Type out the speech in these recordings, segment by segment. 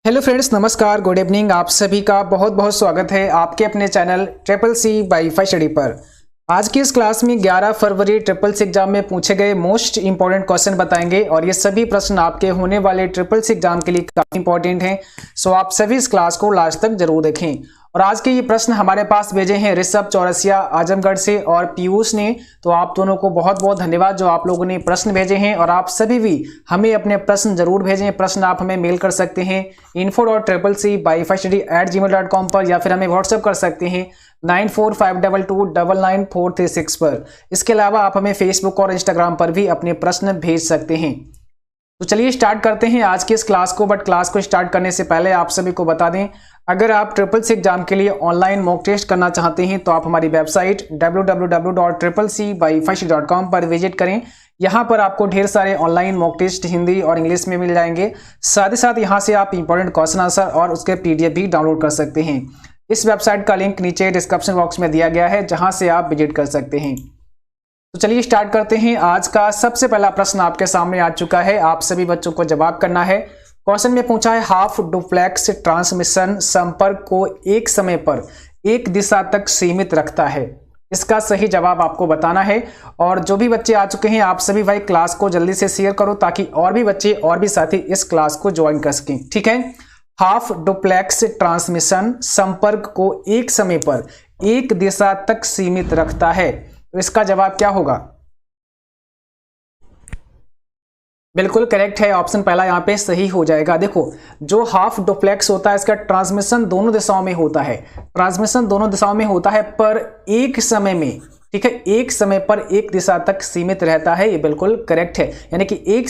Hello friends, नमस्कार, good evening. आप सभी का बहुत बहुत स्वागत है आपके अपने channel triple C wifi study पर। आज की इस क्लास में 11 फरवरी ट्रिपल सी एग्जाम में पूछे गए मोस्ट इंपॉर्टेंट क्वेश्चन बताएंगे और ये सभी प्रश्न आपके होने वाले ट्रिपल सी एग्जाम के लिए काफी इंपॉर्टेंट हैं। सो आप सभी इस क्लास को लास्ट तक जरूर देखें। और आज के ये प्रश्न हमारे पास भेजे हैं ऋषभ चौरसिया आजमगढ़ से और पीयूष ने। तो आप दोनों को बहुत बहुत धन्यवाद जो आप लोगों ने प्रश्न भेजे हैं। और आप सभी भी हमें अपने प्रश्न जरूर भेजें। प्रश्न आप हमें मेल कर सकते हैं info.triplec@gmail.com पर, या फिर हमें व्हाट्सएप कर सकते हैं 9452299436 पर। इसके अलावा आप हमें फेसबुक और इंस्टाग्राम पर भी अपने प्रश्न भेज सकते हैं। तो चलिए स्टार्ट करते हैं आज की इस क्लास को। बट क्लास को स्टार्ट करने से पहले आप सभी को बता दें, अगर आप ट्रिपल सी एग्जाम के लिए ऑनलाइन मॉक टेस्ट करना चाहते हैं तो आप हमारी वेबसाइट www.triplec-wifi.com पर विजिट करें। यहाँ पर आपको ढेर सारे ऑनलाइन मॉक टेस्ट हिंदी और इंग्लिश में मिल जाएंगे। साथ ही साथ यहाँ से आप इंपॉर्टेंट क्वेश्चन आंसर और उसके पीडीएफ भी डाउनलोड कर सकते हैं। इस वेबसाइट का लिंक नीचे डिस्क्रिप्शन बॉक्स में दिया गया है, जहाँ से आप विजिट कर सकते हैं। तो चलिए स्टार्ट करते हैं। आज का सबसे पहला प्रश्न आपके सामने आ चुका है, आप सभी बच्चों को जवाब करना है। क्वेश्चन में पूछा है हाफ डुप्लेक्स ट्रांसमिशन संपर्क को एक समय पर एक दिशा तक सीमित रखता है। इसका सही जवाब आपको बताना है। और जो भी बच्चे आ चुके हैं आप सभी भाई क्लास को जल्दी से शेयर करो ताकि और भी बच्चे और भी साथी इस क्लास को ज्वाइन कर सकें। ठीक है, हाफ डुप्लेक्स ट्रांसमिशन संपर्क को एक समय पर एक दिशा तक सीमित रखता है। तो इसका जवाब क्या होगा? बिल्कुल करेक्ट है, ऑप्शन पहला यहाँ पे सही हो जाएगा। देखो, जो हाफ डुप्लेक्स होता है इसका ट्रांसमिशन दोनों दिशाओं में होता है। ट्रांसमिशन दोनों दिशाओं में होता है पर एक समय में, ठीक है, एक समय पर एक दिशा तक सीमित रहता है। ये बिल्कुल करेक्ट है, यानी कि एक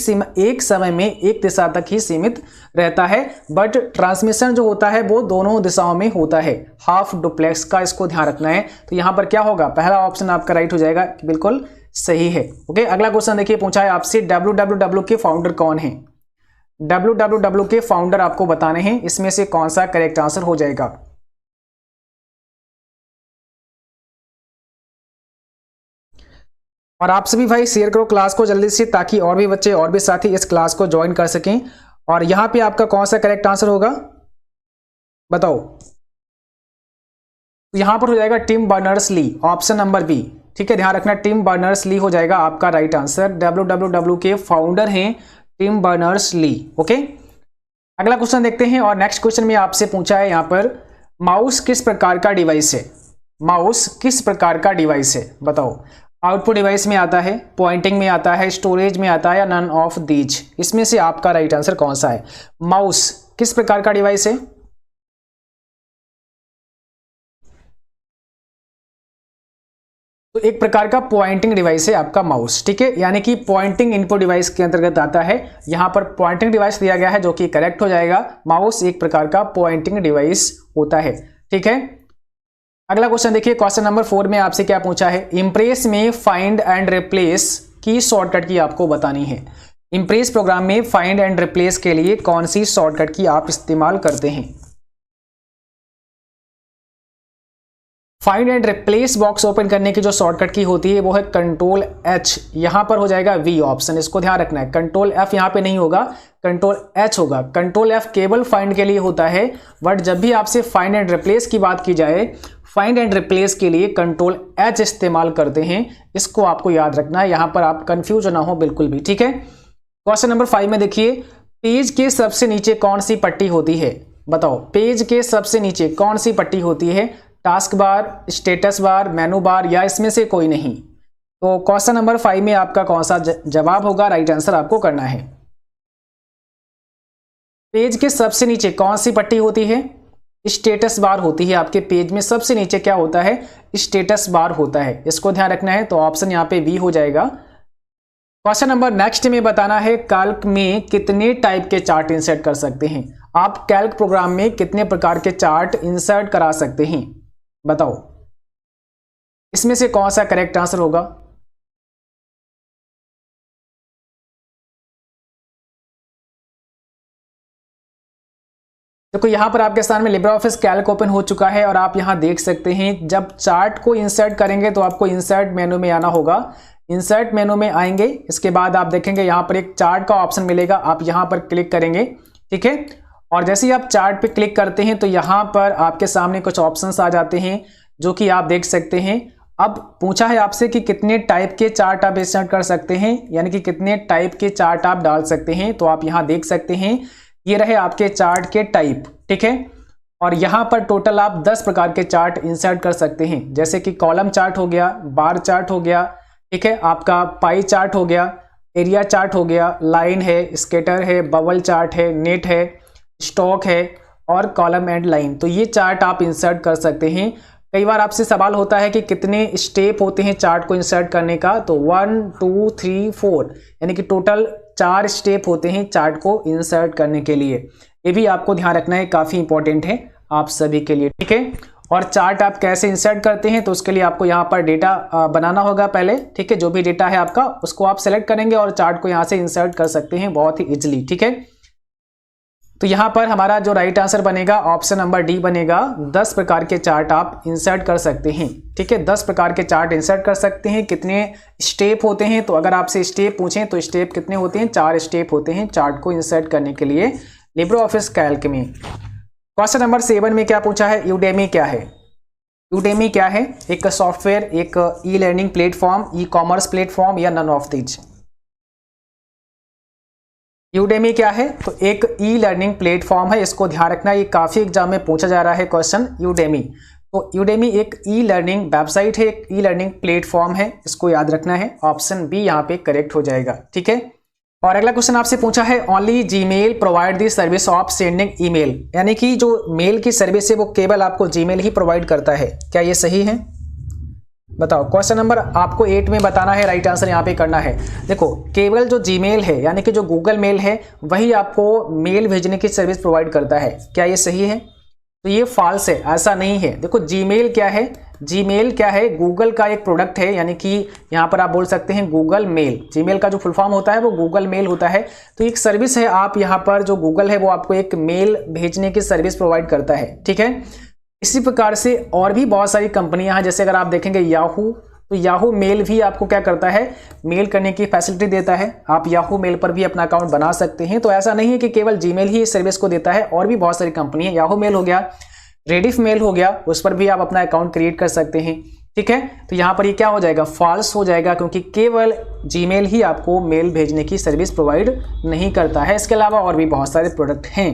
समय में एक दिशा तक ही सीमित रहता है। बट ट्रांसमिशन जो होता है वो दोनों दिशाओं में होता है हाफ डुप्लेक्स का, इसको ध्यान रखना है। तो यहाँ पर क्या होगा? पहला ऑप्शन आपका राइट हो जाएगा, बिल्कुल सही है। ओके, अगला क्वेश्चन देखिए, पूछा है आपसे www के फाउंडर कौन है। www के फाउंडर आपको बताने हैं, इसमें से कौन सा करेक्ट आंसर हो जाएगा? और आप सभी भाई शेयर करो क्लास को जल्दी से ताकि और भी बच्चे और भी साथी इस क्लास को ज्वाइन कर सकें। और यहां पे आपका कौन सा करेक्ट आंसर होगा बताओ? यहां पर हो जाएगा Tim Berners Lee, option number B. ठीक है, ध्यान रखना, टिम बर्नर्स-ली हो जाएगा आपका राइट आंसर। www के फाउंडर हैं टिम बर्नर्स-ली। ओके, अगला क्वेश्चन देखते हैं। और नेक्स्ट क्वेश्चन में आपसे पूछा है यहां पर माउस किस प्रकार का डिवाइस है। माउस किस प्रकार का डिवाइस है बताओ? आउटपुट डिवाइस में आता है, पॉइंटिंग में आता है, स्टोरेज में आता है, या नन ऑफ दीज? इसमें से आपका राइट आंसर कौन सा है? माउस किस प्रकार का डिवाइस है? तो एक प्रकार का पॉइंटिंग डिवाइस है आपका माउस। ठीक है, यानी कि पॉइंटिंग इनपुट डिवाइस के अंतर्गत आता है। यहां पर पॉइंटिंग डिवाइस दिया गया है जो कि करेक्ट हो जाएगा। माउस एक प्रकार का पॉइंटिंग डिवाइस होता है। ठीक है, अगला क्वेश्चन देखिए, क्वेश्चन नंबर 4 में आपसे क्या पूछा है? इंप्रेस में फाइंड एंड रिप्लेस की शॉर्टकट की आपको बतानी है। इंप्रेस प्रोग्राम में फाइंड एंड रिप्लेस के लिए कौन सी शॉर्टकट की आप इस्तेमाल करते हैं? Find and replace box open करने की जो शॉर्टकट की होती है वो है कंट्रोल एच। यहां पर हो जाएगा वी ऑप्शन, इसको ध्यान रखना है। कंट्रोल एफ यहां पे नहीं होगा, कंट्रोल एच होगा। कंट्रोल एफ केवल फाइंड के लिए होता है, बट जब भी आपसे फाइंड एंड रिप्लेस की बात की जाए, फाइंड एंड रिप्लेस के लिए कंट्रोल एच इस्तेमाल करते हैं। इसको आपको याद रखना है, यहां पर आप कंफ्यूज ना हो बिल्कुल भी। ठीक है, क्वेश्चन नंबर 5 में देखिए, पेज के सबसे नीचे कौन सी पट्टी होती है बताओ? पेज के सबसे नीचे कौन सी पट्टी होती है? टास्क बार, स्टेटस बार, मेनू बार, या इसमें से कोई नहीं? तो क्वेश्चन नंबर 5 में आपका कौन सा जवाब होगा? राइट आंसर आपको करना है। पेज के सबसे नीचे कौन सी पट्टी होती है? स्टेटस बार होती है। आपके पेज में सबसे नीचे क्या होता है? स्टेटस बार होता है। इसको ध्यान रखना है। तो ऑप्शन यहाँ पे बी हो जाएगा। क्वेश्चन नंबर नेक्स्ट में बताना है, कैल्क में कितने टाइप के चार्ट इंसर्ट कर सकते हैं? आप कैल्क प्रोग्राम में कितने प्रकार के चार्ट इंसर्ट करा सकते हैं बताओ? इसमें से कौन सा करेक्ट आंसर होगा? देखो, यहां पर आपके सामने लिब्रे ऑफिस कैल्क ओपन हो चुका है और आप यहां देख सकते हैं जब चार्ट को इंसर्ट करेंगे तो आपको इंसर्ट मेनू में आना होगा। इंसर्ट मेनू में आएंगे, इसके बाद आप देखेंगे यहां पर एक चार्ट का ऑप्शन मिलेगा, आप यहां पर क्लिक करेंगे। ठीक है, और जैसे ही आप चार्ट पे क्लिक करते हैं तो यहाँ पर आपके सामने कुछ ऑप्शंस आ जाते हैं जो कि आप देख सकते हैं। अब पूछा है आपसे कि कितने टाइप के चार्ट आप इंसर्ट कर सकते हैं, यानी कि कितने टाइप के चार्ट आप डाल सकते हैं। तो आप यहाँ देख सकते हैं, ये रहे आपके चार्ट के टाइप, ठीक है। और यहाँ पर टोटल आप 10 प्रकार के चार्ट इंसर्ट कर सकते हैं, जैसे कि कॉलम चार्ट हो गया, बार चार्ट हो गया, ठीक है, आपका पाई चार्ट हो गया, एरिया चार्ट हो गया, लाइन है, स्केटर है, बबल चार्ट है, नेट है, स्टॉक है और कॉलम एंड लाइन। तो ये चार्ट आप इंसर्ट कर सकते हैं। कई बार आपसे सवाल होता है कि कितने स्टेप होते हैं चार्ट को इंसर्ट करने का, तो 1 2 3 4 यानी कि टोटल 4 स्टेप होते हैं चार्ट को इंसर्ट करने के लिए। ये भी आपको ध्यान रखना है, काफ़ी इंपॉर्टेंट है आप सभी के लिए, ठीक है। और चार्ट आप कैसे इंसर्ट करते हैं, तो उसके लिए आपको यहाँ पर डेटा बनाना होगा पहले, ठीक है। जो भी डेटा है आपका उसको आप सेलेक्ट करेंगे और चार्ट को यहाँ से इंसर्ट कर सकते हैं बहुत ही इजीली, ठीक है। तो यहाँ पर हमारा जो राइट आंसर बनेगा ऑप्शन नंबर डी बनेगा। 10 प्रकार के चार्ट आप इंसर्ट कर सकते हैं, ठीक है। 10 प्रकार के चार्ट इंसर्ट कर सकते हैं। कितने स्टेप होते हैं, तो अगर आपसे स्टेप पूछें तो स्टेप कितने होते हैं, 4 स्टेप होते हैं चार्ट को इंसर्ट करने के लिए लिब्रे ऑफिस कैल्क में। क्वेश्चन नंबर 7 में क्या पूछा है, यूडेमी क्या है। यूडेमी क्या है, एक सॉफ्टवेयर, एक e learning platform, e commerce platform या नन ऑफ दीज। यूडेमी क्या है, तो एक ई लर्निंग प्लेटफॉर्म है, इसको ध्यान रखना, ये काफी एग्जाम में पूछा जा रहा है क्वेश्चन। यूडेमी, तो यूडेमी एक ई लर्निंग वेबसाइट है, एक ई लर्निंग प्लेटफॉर्म है, इसको याद रखना है। ऑप्शन बी यहाँ पे करेक्ट हो जाएगा, ठीक है। और अगला क्वेश्चन आपसे पूछा है, only Gmail provide the service of sending email, यानी कि जो मेल की सर्विस है वो केवल आपको जीमेल ही प्रोवाइड करता है, क्या ये सही है, बताओ। क्वेश्चन नंबर आपको 8 में बताना है, राइट आंसर यहाँ पे करना है। देखो, केवल जो जीमेल है यानी कि जो गूगल मेल है वही आपको मेल भेजने की सर्विस प्रोवाइड करता है, क्या ये सही है, तो ये फॉल्स है, ऐसा नहीं है। देखो, जीमेल क्या है, जीमेल क्या है, गूगल का एक प्रोडक्ट है, यानी कि यहाँ पर आप बोल सकते हैं गूगल मेल। जीमेल का जो फुल फॉर्म होता है वो गूगल मेल होता है, तो एक सर्विस है। आप यहाँ पर जो गूगल है वो आपको एक मेल भेजने की सर्विस प्रोवाइड करता है, ठीक है। इसी प्रकार से और भी बहुत सारी कंपनियां हैं, जैसे अगर आप देखेंगे याहू, तो याहू मेल भी आपको क्या करता है, मेल करने की फैसिलिटी देता है। आप याहू मेल पर भी अपना अकाउंट बना सकते हैं। तो ऐसा नहीं है कि केवल जीमेल ही इस सर्विस को देता है, और भी बहुत सारी कंपनी है। याहू मेल हो गया, रेडिफ मेल हो गया, उस पर भी आप अपना अकाउंट क्रिएट कर सकते हैं, ठीक है। तो यहाँ पर ये क्या हो जाएगा, फॉल्स हो जाएगा, क्योंकि केवल जीमेल ही आपको मेल भेजने की सर्विस प्रोवाइड नहीं करता है। इसके अलावा और भी बहुत सारे प्रोडक्ट हैं।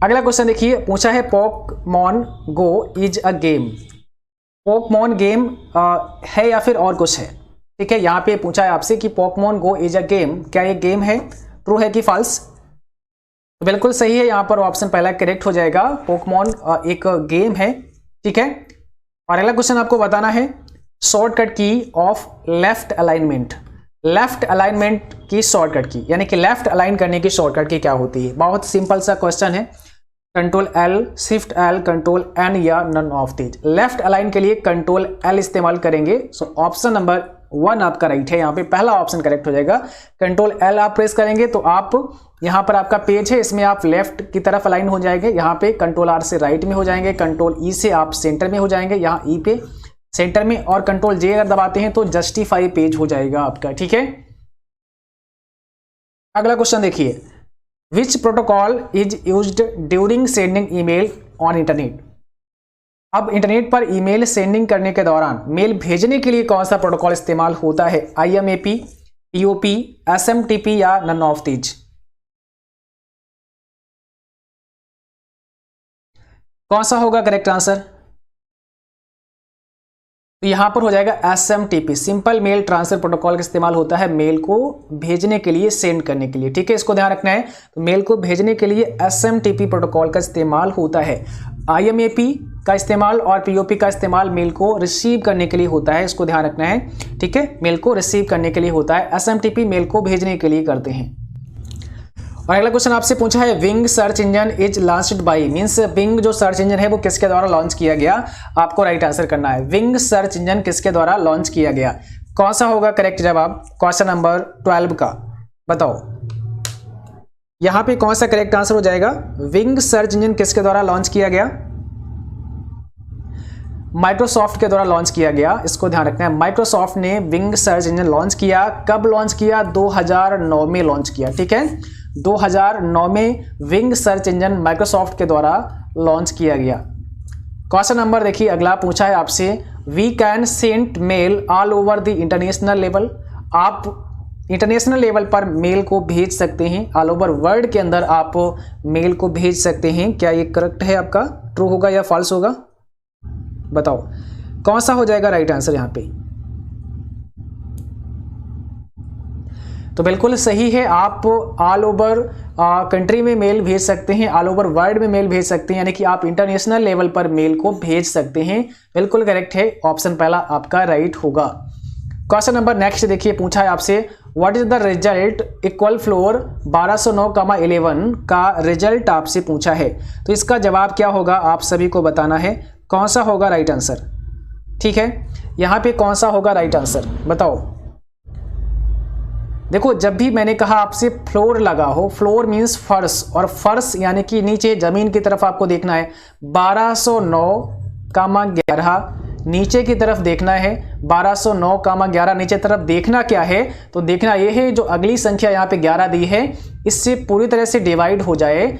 अगला क्वेश्चन देखिए, पूछा है Pokemon go is a game. Pokemon game है या फिर और कुछ है, ठीक है। यहाँ पे पूछा है आपसे कि Pokemon go is a game, क्या ये गेम है, ट्रू है कि फॉल्स। तो बिल्कुल सही है, यहाँ पर ऑप्शन पहला करेक्ट हो जाएगा, पोकेमॉन एक गेम है, ठीक है। और अगला क्वेश्चन आपको बताना है, शॉर्टकट की of left alignment. Left alignment की शॉर्टकट की, यानी कि लेफ्ट अलाइन करने की शॉर्टकट की क्या होती है। बहुत सिंपल सा क्वेश्चन है, control L, shift L, control N या none of these. Left align के लिए कंट्रोल एल इस्तेमाल करेंगे। सो ऑप्शन नंबर 1 आपका राइट है, यहाँ पे पहला ऑप्शन करेक्ट हो जाएगा। कंट्रोल एल आप प्रेस करेंगे तो आप यहाँ पर आपका पेज है, इसमें आप लेफ्ट की तरफ अलाइन हो जाएंगे। यहाँ पे कंट्रोल आर से राइट में हो जाएंगे, कंट्रोल ई से आप सेंटर में हो जाएंगे, यहाँ ई पे सेंटर में, और कंट्रोल जे अगर दबाते हैं तो जस्टिफाई पेज हो जाएगा आपका, ठीक है। अगला क्वेश्चन देखिए, विच protocol is used during sending email on internet. अब इंटरनेट पर ईमेल सेंडिंग करने के दौरान मेल भेजने के लिए कौन सा प्रोटोकॉल इस्तेमाल होता है, IMAP, POP, SMTP या नन ऑफ दीज। कौन सा होगा करेक्ट आंसर, तो यहां पर हो जाएगा SMTP, simple mail transfer protocol का इस्तेमाल होता है मेल को भेजने के लिए, सेंड करने के लिए, ठीक है। इसको ध्यान रखना है, तो मेल को भेजने के लिए SMTP प्रोटोकॉल का इस्तेमाल होता है। IMAP का इस्तेमाल और POP का इस्तेमाल मेल को रिसीव करने के लिए होता है, इसको ध्यान रखना है, ठीक है। मेल को रिसीव करने के लिए होता है, SMTP मेल को भेजने के लिए करते हैं। और अगला क्वेश्चन आपसे पूछा है, wing search engine is launched by, means wing जो सर्च इंजन है वो किसके द्वारा लॉन्च किया गया, आपको राइट आंसर करना है। विंग सर्च इंजन किसके द्वारा लॉन्च किया गया, कौन सा होगा करेक्ट जवाब, क्वेश्चन नंबर 12 का बताओ। यहां पे कौन सा करेक्ट आंसर हो जाएगा, विंग सर्च इंजन किसके द्वारा लॉन्च किया गया, माइक्रोसॉफ्ट के द्वारा लॉन्च किया गया, इसको ध्यान रखना है। माइक्रोसॉफ्ट ने विंग सर्च इंजन लॉन्च किया, कब लॉन्च किया, 2009 में लॉन्च किया, ठीक है। 2009 में विंग सर्च इंजन माइक्रोसॉफ्ट के द्वारा लॉन्च किया गया। क्वेश्चन नंबर देखिए अगला पूछा है आपसे, we can send mail all over the international level. आप इंटरनेशनल लेवल पर मेल को भेज सकते हैं, ऑल ओवर वर्ल्ड के अंदर आप मेल को भेज सकते हैं। क्या ये करेक्ट है आपका, ट्रू होगा या फॉल्स होगा, बताओ कौन सा हो जाएगा राइट आंसर यहाँ पे। तो बिल्कुल सही है, आप ऑल ओवर कंट्री में मेल भेज सकते हैं, ऑल ओवर वर्ल्ड में मेल भेज सकते हैं, यानी कि आप इंटरनेशनल लेवल पर मेल को भेज सकते हैं। बिल्कुल करेक्ट है, ऑप्शन पहला आपका राइट होगा। क्वेश्चन नंबर नेक्स्ट देखिए पूछा है आपसे, what is the result equal floor 1209,11 का रिजल्ट आपसे पूछा है। तो इसका जवाब क्या होगा आप सभी को बताना है, कौन सा होगा राइट आंसर। ठीक है, यहाँ पे कौन सा होगा राइट आंसर बताओ। देखो जब भी मैंने कहा आपसे फ्लोर लगा हो, फ्लोर मीन्स फर्श, और फर्श यानी कि नीचे जमीन की तरफ आपको देखना है। 1209,11 नीचे की तरफ देखना है, 1209,11 नीचे तरफ देखना क्या है, तो देखना ये है जो अगली संख्या यहाँ पे 11 दी है इससे पूरी तरह से डिवाइड हो जाए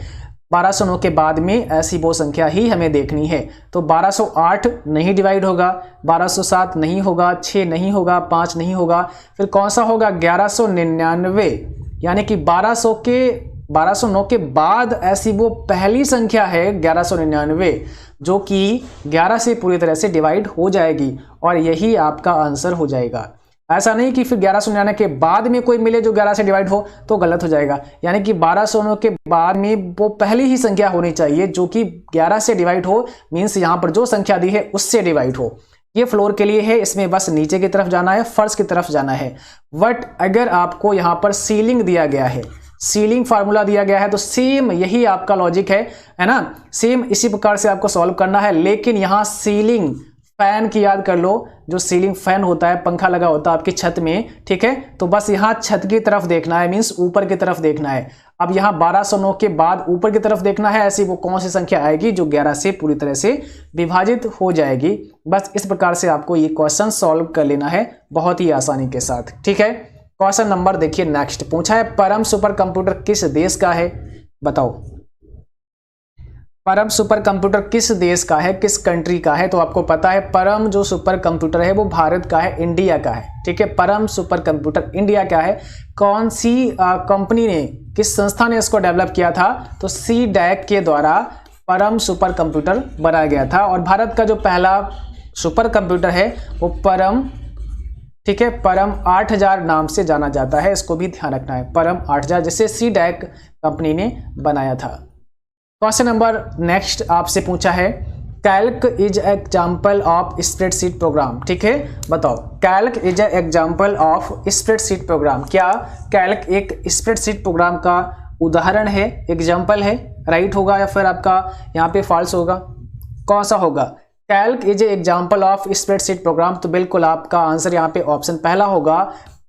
1209 के बाद में, ऐसी वो संख्या ही हमें देखनी है। तो 1208 नहीं डिवाइड होगा, 1207 नहीं होगा, 6 नहीं होगा, 5 नहीं होगा, फिर कौन सा होगा 1199, यानी कि 1209 के बाद ऐसी वो पहली संख्या है 1199 जो कि 11 से पूरी तरह से डिवाइड हो जाएगी, और यही आपका आंसर हो जाएगा। ऐसा नहीं कि फिर 1199 के बाद में कोई मिले जो 11 से डिवाइड हो तो गलत हो जाएगा, यानी कि 1209 के बाद में वो पहली ही संख्या होनी चाहिए जो कि 11 से डिवाइड हो, मीन्स यहाँ पर जो संख्या दी है उससे डिवाइड हो। ये फ्लोर के लिए है, इसमें बस नीचे की तरफ जाना है, फर्श की तरफ जाना है। बट अगर आपको यहाँ पर सीलिंग दिया गया है, सीलिंग फार्मूला दिया गया है, तो सेम यही आपका लॉजिक है ना, सेम इसी प्रकार से आपको सॉल्व करना है। लेकिन यहाँ सीलिंग फैन की याद कर लो, जो सीलिंग फैन होता है, पंखा लगा होता है आपकी छत में, ठीक है, तो बस यहाँ छत की तरफ देखना है, मीन्स ऊपर की तरफ देखना है। अब यहाँ 1209 के बाद ऊपर की तरफ देखना है, ऐसी वो कौन सी संख्या आएगी जो 11 से पूरी तरह से विभाजित हो जाएगी। बस इस प्रकार से आपको ये क्वेश्चन सॉल्व कर लेना है बहुत ही आसानी के साथ। ठीक है, क्वेश्चन नंबर देखिए नेक्स्ट पूछा है, परम सुपर कंप्यूटर किस देश का है, बताओ। परम सुपर कंप्यूटर किस देश का है, किस कंट्री का है, तो आपको पता है परम जो सुपर कंप्यूटर है वो भारत का है, इंडिया का है। ठीक है, परम सुपर कंप्यूटर इंडिया का है। कौन सी कंपनी ने, किस संस्था ने इसको डेवलप किया था, तो CDAC के द्वारा परम सुपर कंप्यूटर बनाया गया था। और भारत का जो पहला सुपर कंप्यूटर है वो परम, ठीक है, परम 8000 नाम से जाना जाता है, इसको भी ध्यान रखना है, परम 8000 जिसे CDAC कंपनी ने बनाया था। क्वेश्चन नंबर नेक्स्ट आपसे पूछा है, Calc is example of spreadsheet programme. ठीक है, बताओ Calc is example of spreadsheet programme. क्या कैल्क एक स्प्रेडशीट प्रोग्राम का उदाहरण है, एग्जाम्पल है, राइट होगा या फिर आपका यहाँ पे फॉल्स होगा, कौन सा होगा। Calc is example of spreadsheet programme, तो बिल्कुल आपका आंसर यहाँ पे ऑप्शन पहला होगा।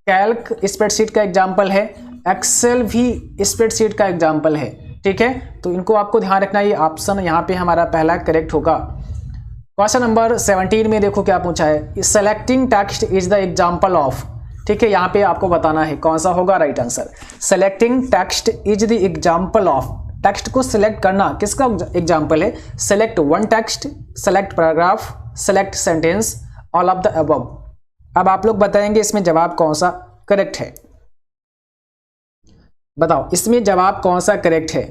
कैल्क स्प्रेडशीट का एग्जाम्पल है, एक्सेल भी स्प्रेडशीट का एग्जाम्पल है। ठीक है, तो इनको आपको ध्यान रखना, ये ऑप्शन यहाँ पे हमारा पहला करेक्ट होगा। क्वेश्चन नंबर 17 में देखो क्या पूछा है, selecting text is the example of. ठीक है, यहाँ पे आपको बताना है कौन सा होगा right answer. Selecting text is the example of, text को सिलेक्ट करना किसका एग्जाम्पल है, select one text, select paragraph, select sentence, all of the above. अब आप लोग बताएंगे इसमें जवाब कौन सा करेक्ट है, बताओ इसमें जवाब कौन सा करेक्ट है।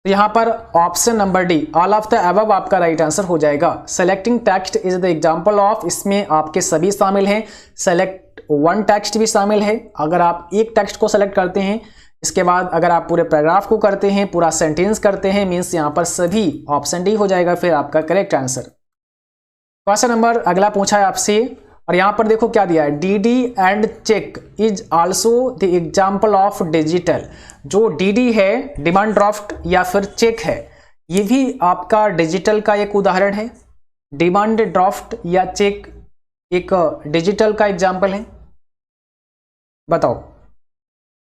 तो यहां पर option number D, all of the above आपका राइट आंसर हो जाएगा। Selecting text is the example of, इसमें आपके सभी शामिल हैं, सेलेक्ट वन टेक्स्ट भी शामिल है। अगर आप एक टेक्स्ट को सेलेक्ट करते हैं, इसके बाद अगर आप पूरे पैराग्राफ को करते हैं, पूरा सेंटेंस करते हैं, मीन्स यहां पर सभी ऑप्शन डी हो जाएगा फिर आपका करेक्ट आंसर। क्वेश्चन नंबर अगला पूछा है आपसे, और यहां पर देखो क्या दिया है, DD and cheque is also the example of digital. जो DD है, डिमांड ड्राफ्ट या फिर चेक है, ये भी आपका डिजिटल का एक उदाहरण है। डिमांड ड्राफ्ट या चेक एक डिजिटल का एग्जाम्पल है, बताओ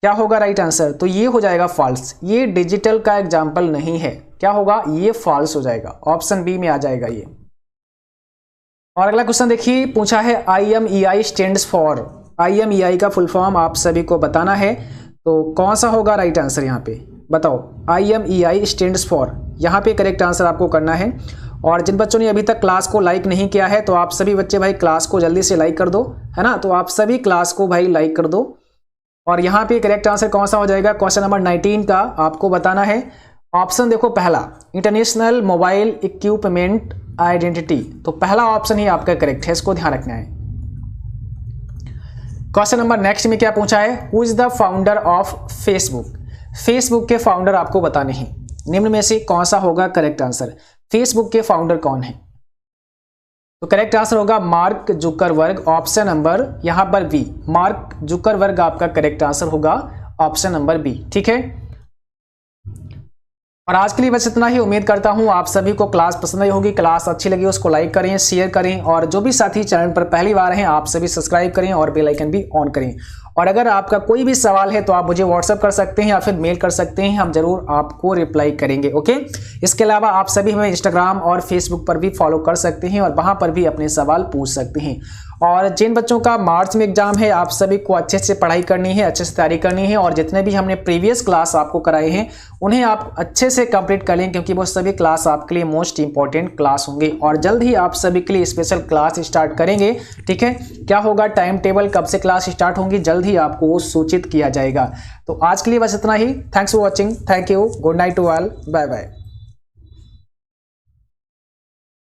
क्या होगा राइट आंसर। तो ये हो जाएगा फॉल्स, ये डिजिटल का एग्जाम्पल नहीं है, क्या होगा, ये फॉल्स हो जाएगा, ऑप्शन बी में आ जाएगा ये। और अगला क्वेश्चन देखिए पूछा है, IMEI स्टैंड्स फॉर। IMEI का फुल फॉर्म आप सभी को बताना है। तो कौन सा होगा राइट आंसर यहाँ पे बताओ। IMEI स्टैंड्स फॉर, यहाँ पे करेक्ट आंसर आपको करना है। और जिन बच्चों ने अभी तक क्लास को लाइक नहीं किया है तो आप सभी बच्चे भाई क्लास को जल्दी से लाइक कर दो, है ना। तो आप सभी क्लास को भाई लाइक कर दो। और यहाँ पे करेक्ट आंसर कौन सा हो जाएगा, क्वेश्चन नंबर 19 का आपको बताना है। ऑप्शन देखो पहला, इंटरनेशनल मोबाइल इक्विपमेंट आइडेंटिटी, तो पहला ऑप्शन ही आपका करेक्ट है, इसको ध्यान रखना है। क्वेश्चन नंबर नेक्स्ट में क्या पूछा है, who is the founder of Facebook. Facebook के फाउंडर आपको बताने हैं, निम्न में से कौन सा होगा करेक्ट आंसर। फेसबुक के फाउंडर कौन है, तो करेक्ट आंसर होगा मार्क जुकरबर्ग, ऑप्शन नंबर यहां पर बी, मार्क जुकरबर्ग आपका करेक्ट आंसर होगा, ऑप्शन नंबर बी। ठीक है, और आज के लिए बस इतना ही। उम्मीद करता हूं आप सभी को क्लास पसंद आई होगी। क्लास अच्छी लगी उसको लाइक करें, शेयर करें, और जो भी साथी चैनल पर पहली बार हैं आप सभी सब्सक्राइब करें और बेल आइकन भी ऑन करें। और अगर आपका कोई भी सवाल है तो आप मुझे व्हाट्सएप कर सकते हैं या फिर मेल कर सकते हैं, हम जरूर आपको रिप्लाई करेंगे। ओके, इसके अलावा आप सभी हमें इंस्टाग्राम और फेसबुक पर भी फॉलो कर सकते हैं और वहां पर भी अपने सवाल पूछ सकते हैं। और जिन बच्चों का मार्च में एग्जाम है आप सभी को अच्छे से पढ़ाई करनी है, अच्छे से तैयारी करनी है, और जितने भी हमने प्रीवियस क्लास आपको कराए हैं उन्हें आप अच्छे से कंप्लीट कर लें, क्योंकि वो सभी क्लास आपके लिए मोस्ट इंपॉर्टेंट क्लास होंगे। और जल्द ही आप सभी के लिए स्पेशल क्लास स्टार्ट करेंगे। ठीक है, क्या होगा, टाइम टेबल कब से क्लास स्टार्ट होंगी जल्द ही आपको सूचित किया जाएगा। तो आज के लिए बस इतना ही। Thanks for watching, thank you, good night to all, bye bye.